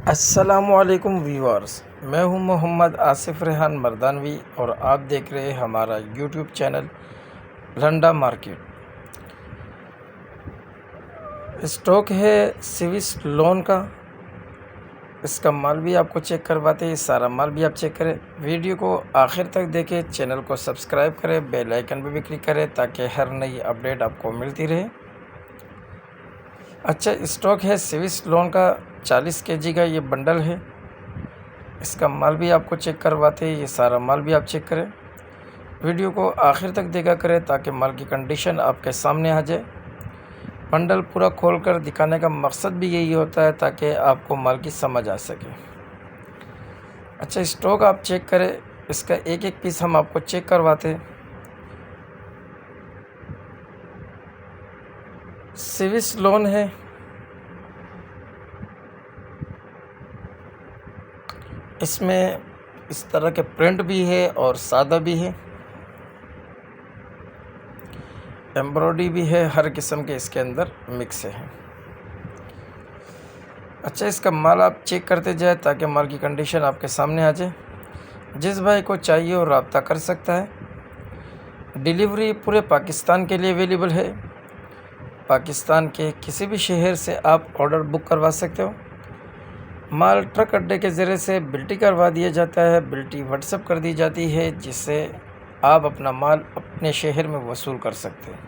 अस्सलामुअलैकुम व्यूअर्स, मैं हूं मोहम्मद आसिफ रेहान मर्दानवी और आप देख रहे हैं हमारा यूट्यूब चैनल रंडा मार्केट। स्टॉक है सिविस लोन का, इसका माल भी आपको चेक करवाते हैं। सारा माल भी आप चेक करें। वीडियो को आखिर तक देखें, चैनल को सब्सक्राइब करें, बेल आइकन पर भी क्लिक करें ताकि हर नई अपडेट आपको मिलती रहे। अच्छा, स्टॉक है सिविस लोन का 40 केजी का ये बंडल है। इसका माल भी आपको चेक करवाते हैं। ये सारा माल भी आप चेक करें। वीडियो को आखिर तक देखा करें ताकि माल की कंडीशन आपके सामने आ जाए। बंडल पूरा खोलकर दिखाने का मकसद भी यही होता है ताकि आपको माल की समझ आ सके। अच्छा, स्टॉक आप चेक करें, इसका एक एक पीस हम आपको चेक करवाते हैं। सिविस लोन है, इसमें इस तरह के प्रिंट भी है और सादा भी है, एम्ब्रॉयडरी भी है, हर किस्म के इसके अंदर मिक्स है। अच्छा, इसका माल आप चेक करते जाए ताकि माल की कंडीशन आपके सामने आ जाए। जिस भाई को चाहिए वो रब्ता कर सकता है। डिलीवरी पूरे पाकिस्तान के लिए अवेलेबल है। पाकिस्तान के किसी भी शहर से आप ऑर्डर बुक करवा सकते हो। माल ट्रक अड्डे के ज़रिए से बिल्टी करवा दिया जाता है। बिल्टी व्हाट्सएप कर दी जाती है, जिससे आप अपना माल अपने शहर में वसूल कर सकते हैं।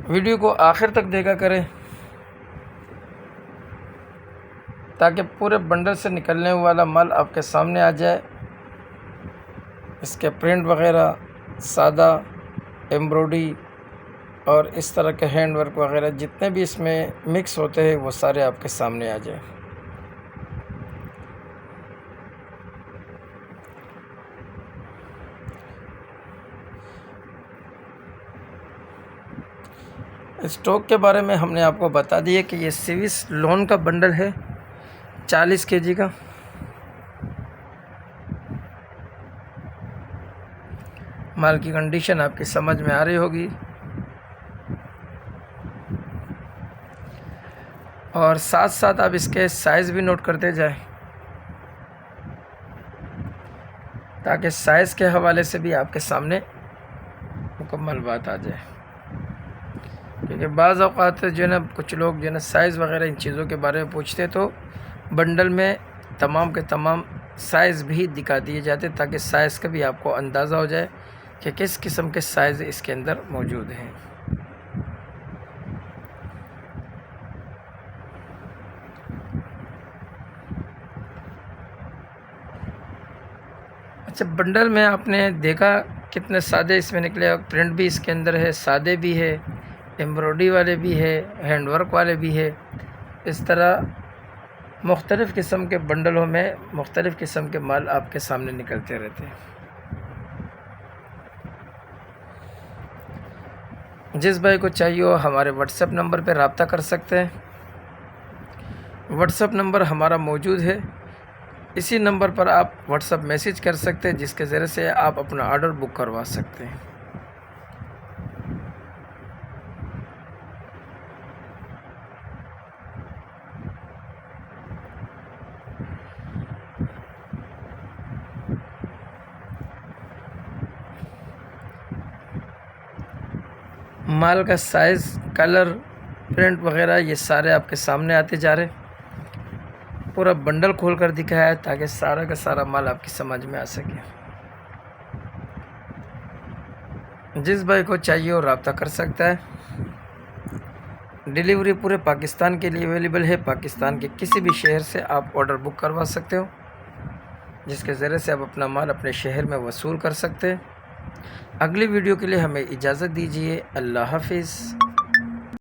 वीडियो को आखिर तक देखा करें ताकि पूरे बंडल से निकलने वाला माल आपके सामने आ जाए। इसके प्रिंट वगैरह, सादा, एम्ब्रॉयडरी और इस तरह के हैंड वर्क वगैरह जितने भी इसमें मिक्स होते हैं वो सारे आपके सामने आ जाए। स्टॉक के बारे में हमने आपको बता दिया कि ये सिविस लोन का बंडल है 40 केजी का। माल की कंडीशन आपकी समझ में आ रही होगी और साथ साथ आप इसके साइज़ भी नोट करते जाएं ताकि साइज़ के हवाले से भी आपके सामने मुकम्मल बात आ जाए। क्योंकि बाज़ औक़ात जो है ना, कुछ लोग जो है ना साइज़ वगैरह इन चीज़ों के बारे में पूछते तो बंडल में तमाम के तमाम साइज़ भी दिखा दिए जाते ताकि साइज़ का भी आपको अंदाज़ा हो जाए कि किस किस्म के साइज़ इसके अंदर मौजूद हैं। अच्छा, बंडल में आपने देखा कितने सादे इसमें निकले। प्रिंट भी इसके अंदर है, सादे भी है, एम्ब्रॉयडरी वाले भी है, हैंड वर्क वाले भी है। इस तरह मुख्तलिफ़ किस्म के बंडलों में मुख्तलिफ़ किस्म के माल आपके सामने निकलते रहते हैं। जिस भाई को चाहिए हो हमारे व्हाट्सएप नंबर पर रब्ता कर सकते हैं। व्हाट्सएप नंबर हमारा मौजूद है। इसी नंबर पर आप व्हाट्सएप मैसेज कर सकते हैं, जिसके ज़रिए से आप अपना ऑर्डर बुक करवा सकते हैं। माल का साइज़, कलर, प्रिंट वगैरह ये सारे आपके सामने आते जा रहे। पूरा बंडल खोल कर दिखाया है ताकि सारा का सारा माल आपकी समझ में आ सके। जिस भाई को चाहिए वो रब्ता कर सकता है। डिलीवरी पूरे पाकिस्तान के लिए अवेलेबल है। पाकिस्तान के किसी भी शहर से आप ऑर्डर बुक करवा सकते हो, जिसके ज़रिए से आप अपना माल अपने शहर में वसूल कर सकते हैं। अगली वीडियो के लिए हमें इजाज़त दीजिए। अल्लाह हाफिज़।